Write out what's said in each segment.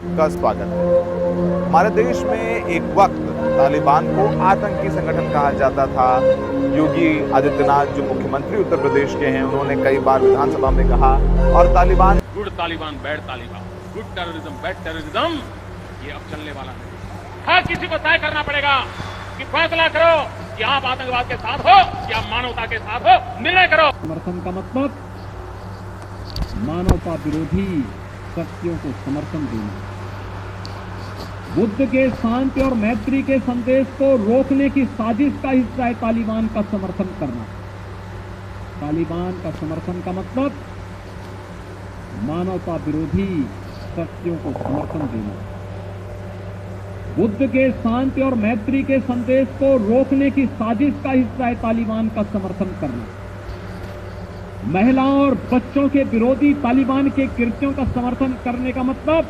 का स्वागत है। हमारे देश में एक वक्त तालिबान को आतंकी संगठन कहा जाता था। योगी आदित्यनाथ जो मुख्यमंत्री उत्तर प्रदेश के हैं, उन्होंने कई बार विधानसभा में कहा और Taliban good Taliban bad Taliban, good terrorism bad terrorism, ये अब चलने वाला नहीं। हर किसी को तय करना पड़ेगा कि फैसला करो कि आप आतंकवाद के साथ हो या मानवता के साथ हो, निर्णय करो। समर्थन का मतलब मानवता विरोधी शक्तियों को समर्थन देना, बुद्ध के शांति और मैत्री के संदेश को रोकने की साजिश का हिस्सा है तालिबान का समर्थन करना। तालिबान का समर्थन का मतलब मानवता विरोधी शक्तियों को समर्थन देना, बुद्ध के शांति और मैत्री के संदेश को रोकने की साजिश का हिस्सा है तालिबान का समर्थन करना। महिलाओं और बच्चों के विरोधी तालिबान के कृत्यों का समर्थन करने का मतलब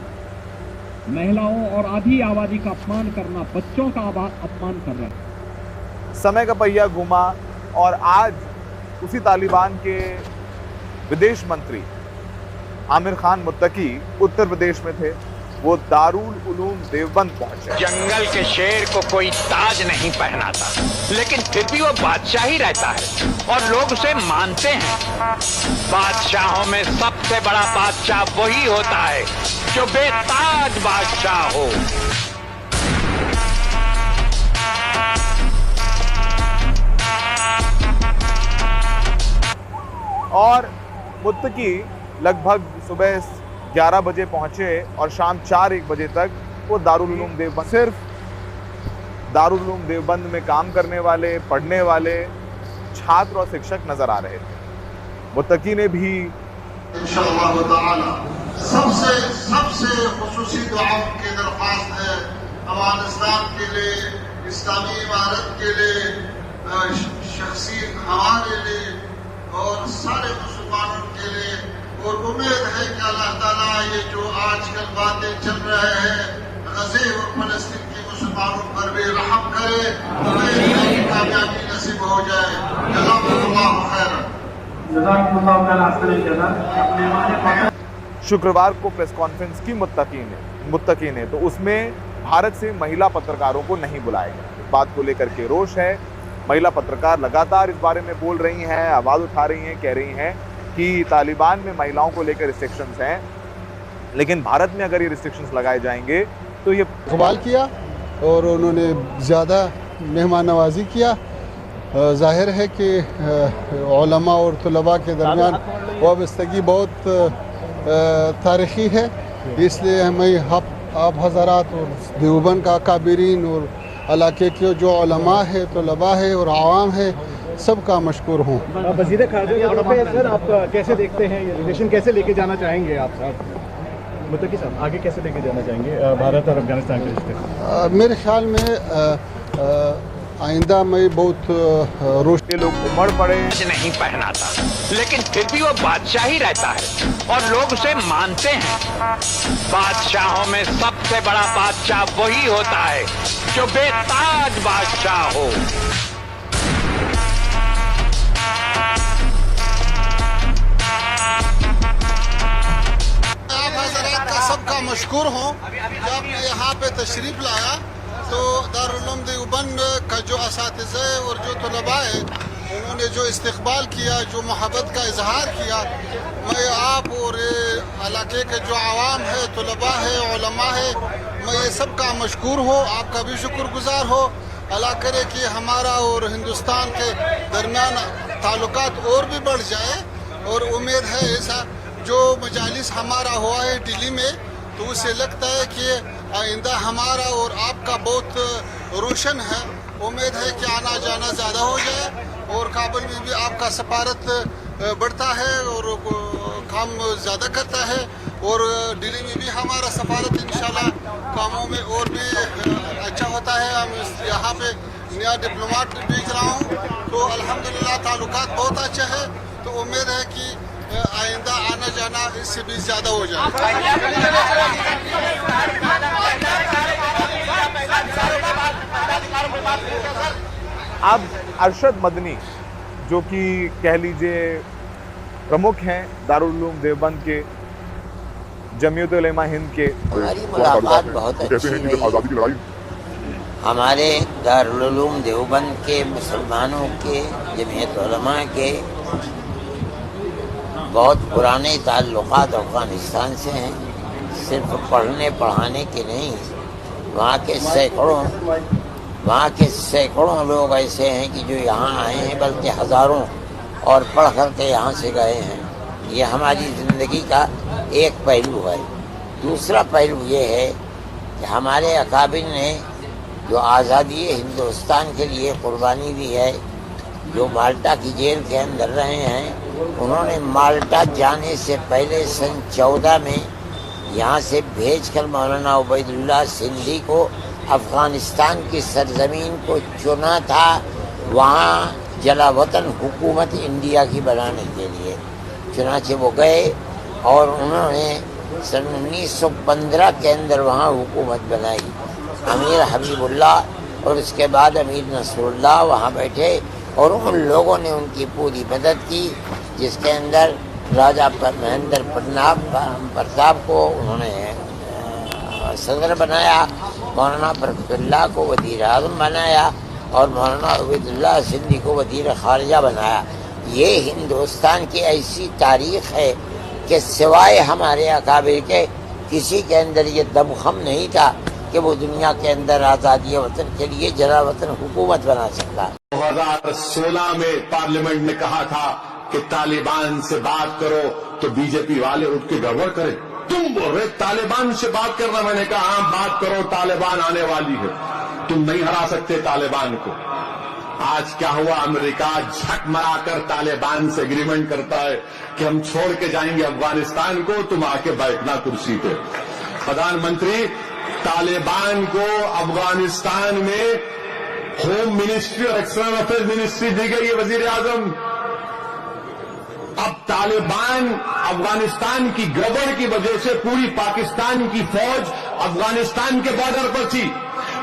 महिलाओं और आधी आबादी का अपमान करना, बच्चों का अपमान कर रहा है। समय का पहिया घुमा और आज उसी तालिबान के विदेश मंत्री आमिर खान मुत्तकी उत्तर प्रदेश में थे। वो दारुल उलूम देवबंद पहुंचे। जंगल के शेर को कोई ताज नहीं पहनाता, लेकिन फिर भी वो बादशाह ही रहता है और लोग उसे मानते हैं। बादशाहों में सबसे बड़ा बादशाह वही होता है जो बेताज बादशाह हो। और मुत्तकी लगभग सुबह 11 बजे पहुंचे और शाम 4-1 बजे तक वो दारुल उलूम देवबंद, सिर्फ दारुल उलूम देवबंद में काम करने वाले, पढ़ने वाले छात्र और शिक्षक नजर आ रहे थे। मुत्तकी ने भी इंशाअल्लाह ताला सबसे खुसूसी दुआ की दरख्वास्त है अफगानिस्तान के लिए, इस्लामी इमारत के लिए, शख्सी हमारे लिए और सारे मुसलमानों के लिए। और उम्मीद है कि अल्लाह ताला ये जो आजकल बातें चल रहे हैं गज़े और फलस्तीन के मुसलमानों पर भी रहम करे, उन्हें कामयाबी नसीब हो जाए। जज़ाकुमुल्लाह खैरन। शुक्रवार को प्रेस कॉन्फ्रेंस की मुत्तकी ने तो उसमें भारत से महिला पत्रकारों को नहीं बुलाया गया। इस बात को लेकर के रोष है। महिला पत्रकार लगातार इस बारे में बोल रही हैं, आवाज उठा रही हैं, कह रही हैं कि तालिबान में महिलाओं को लेकर रिस्ट्रिक्शंस हैं, लेकिन भारत में अगर ये रिस्ट्रिक्शंस लगाए जाएंगे तो ये इकबाल किया और उन्होंने ज़्यादा मेहमान नवाजी किया। जाहिर है कि उलमा और तलबा के दरमियान वाबस्तगी बहुत तारीख़ी है, इसलिए हमें आप हज़रात और देवबंद का काबिरीन और इलाके के जो उलमा है, तलबा है और आवाम है, सबका मशकूर हूँ। वज़ीर ख़ारजा के तौर पे सर आप कैसे देखते हैं, ये रिलेशन कैसे लेके जाना चाहेंगे आप साहब, मुत्तकी साहब आगे कैसे लेके जाना चाहेंगे भारत और अफगानिस्तान के रिश्ते? मेरे ख्याल में आइंदा में बहुत रोश के लोग उमड़ पड़े। नहीं पहनाता, लेकिन फिर भी वो बादशाह ही रहता है और लोग उसे मानते हैं। बादशाहों में सबसे बड़ा बादशाह वही होता है जो बेताज बादशाह हो। सबका मशकूर हूँ। जब यहाँ पे तशरीफ लाया तो दारुल उलूम देवबंद का जो असातिज़ा और जो तलबा है, उन्होंने जो इस्तकबाल किया, जो मोहब्बत का इजहार किया, मैं आप और इलाके के जो आवाम है, तलबा है, उलमा है, मैं ये सब का मशकूर हो। आपका भी शुक्रगुजार हो। अल्लाह करे कि हमारा और हिंदुस्तान के दरमियान ताल्लुकात और भी बढ़ जाए। और उम्मीद है ऐसा जो मजालिस हमारा हुआ है दिल्ली में, तो उसे लगता है कि आइंदा हमारा और आपका बहुत रोशन है। उम्मीद है कि आना जाना ज़्यादा हो जाए और काबुल में भी आपका सफारत बढ़ता है और काम ज़्यादा करता है और दिल्ली में भी हमारा सफारत इंशाल्लाह कामों में और भी अच्छा होता है। हम यहाँ पे नया डिप्लोमेट भेज रहा हूँ, तो अल्हम्दुलिल्लाह ताल्लुकात बहुत अच्छा है। तो उम्मीद है कि आइंदा आना जाना इससे भी ज़्यादा हो जाए। अब अरशद मदनी जो कि कह लीजिए प्रमुख हैं दारुल उलूम देवबंद के, जमीयत उलेमा हिंद के हमारी मुलाकात बहुत अच्छी रही। आज़ादी की लड़ाई हमारे दारुल उलूम देवबंद के मुसलमानों के जमीयत उलमा के बहुत पुराने ताल्लुकात अफ़गानिस्तान से हैं। सिर्फ पढ़ने पढ़ाने के नहीं, वहाँ के सैकड़ों लोग ऐसे हैं कि जो यहाँ आए हैं, बल्कि हज़ारों और पढ़ कर के यहाँ से गए हैं। ये हमारी ज़िंदगी का एक पहलू है। दूसरा पहलू ये है कि हमारे अकाबिर ने जो आज़ादी हिंदुस्तान के लिए कुर्बानी दी है, जो माल्टा की जेल के अंदर रहे हैं, उन्होंने माल्टा जाने से पहले सन 14 में यहाँ से भेजकर मौलाना उबैदुल्लाह सिंधी को अफ़गानिस्तान की सरजमीन को चुना था, वहाँ जलावतन हुकूमत इंडिया की बनाने के लिए। चुनाचे वो गए और उन्होंने सन 1915 के अंदर वहाँ हुकूमत बनाई। अमीर हबीबुल्लाह और उसके बाद अमीर नसरुल्लाह वहाँ बैठे और उन लोगों ने उनकी पूरी मदद की, जिसके अंदर राजा महेंद्र प्रताप को उन्होंने सदर बनाया, मौलाना बरकतुल्लाह को वज़ीर आज़म बनाया और मौलाना उबैदुल्लाह सिंधी को वज़ीर ख़ारिजा बनाया। ये हिंदुस्तान की ऐसी तारीख़ है कि सिवाय हमारे अकाबिर के किसी के अंदर ये दमख़म नहीं था कि वो दुनिया के अंदर आज़ादी वतन के लिए जलावतन हुकूमत बना सकता। 2016 में पार्लियामेंट में कहा था कि तालिबान से बात करो, तो बीजेपी वाले उठ के गड़बड़ करें। तुम बोल रहे तालिबान से बात करना, मैंने कहा हाँ बात करो, तालिबान आने वाली है, तुम नहीं हरा सकते तालिबान को। आज क्या हुआ, अमेरिका झक मारकर तालिबान से एग्रीमेंट करता है कि हम छोड़ के जाएंगे अफगानिस्तान को, तुम आके बैठना कुर्सी पे। प्रधानमंत्री, तालिबान को अफगानिस्तान में होम मिनिस्ट्री और एक्सटर्नल अफेयर्स मिनिस्ट्री दी गई है, वजीर आजम। अब तालिबान अफगानिस्तान की गड़बड़ की वजह से पूरी पाकिस्तान की फौज अफगानिस्तान के बॉर्डर पर थी।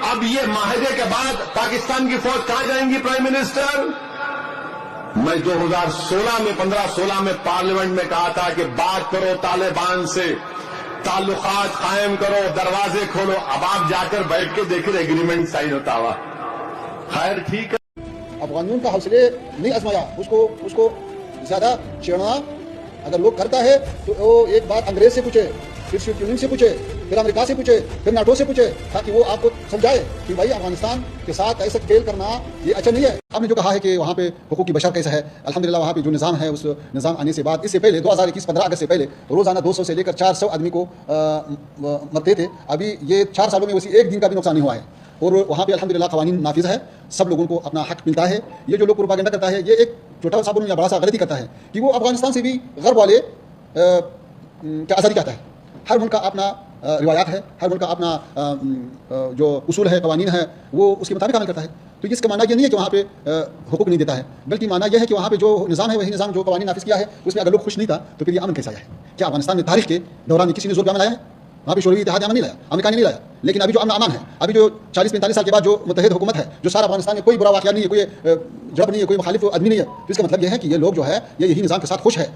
अब ये माहिदे के बाद पाकिस्तान की फौज कहां जाएंगी, प्राइम मिनिस्टर? मैं 2016 में 15-16 में पार्लियामेंट में कहा था कि बात करो तालिबान से, ताल्लुकात कायम करो, दरवाजे खोलो। अब आप जाकर बैठ के देख रहे एग्रीमेंट साइन होता हुआ। खैर ठीक है, अफगानियों का हौसले नहीं आजमाया, उसको ज्यादा छेड़ना अगर लोग करता है तो वो एक बार अंग्रेज से पूछे, फिर सोवियत यूनियन से पूछे, फिर अमेरिका से पूछे, फिर नाटो से पूछे, ताकि वो आपको समझाए कि भाई अफगानिस्तान के साथ ऐसा खेल करना ये अच्छा नहीं है। आपने जो कहा है कि वहाँ पे हुकूक की बशर कैसा है, अल्हम्दुलिल्लाह वहाँ पे जो निज़ाम है, उस निज़ाम आने से बाद, इससे पहले 2021 15 अगस्त से पहले रोज़ाना 200 से लेकर 400 आदमी को मरते थे। अभी ये 4 सालों में उसी एक दिन का भी नुकसान नहीं हुआ है और वहाँ पे अल्हम्दुलिल्लाह क़वानीन नाफिज़ है, सब लोगों को अपना हक मिलता है। ये जो लोग प्रोपेगेंडा करता है, ये एक छोटा सा या बड़ा सा गलती करता है कि वो अफगानिस्तान से भी गर्ब वाले क्या आज़ादी कहता है। हर मुल्क का अपना रिवायात है, हर मुल्क का अपना जो उसूल है, क़वानीन है, वो उसके मुताबिक अमल करता है। तो इसका माना ये नहीं है कि वहाँ पे हुकूक नहीं देता है, बल्कि माना यह है कि वहाँ पे जो निज़ाम है वही निज़ाम जो क़वानीन नाफिज़ किया है, उसमें अगर लोग खुश नहीं था तो फिर ये अमन कैसा आया है? क्या अफगानिस्तान में तारीख के दौरान किसी ने जोर पे अमन लाया है? वहाँ पे शोरवी इत्तेहाद अमन नहीं लाया, अमेरिका ने नहीं लाया। लेकिन अभी जो अमन है, अभी जो 40-45 साल के बाद जो मुत्तहिद हुकूमत है, जो सारा अफगानिस्तान में कोई बुरा वाक़या नहीं है, कोई जड़ नहीं है, कोई मुखालिफ आदमी नहीं है, तो इसका मतलब यह है कि ये लोग जो है ये यही निज़ाम के साथ खुश है।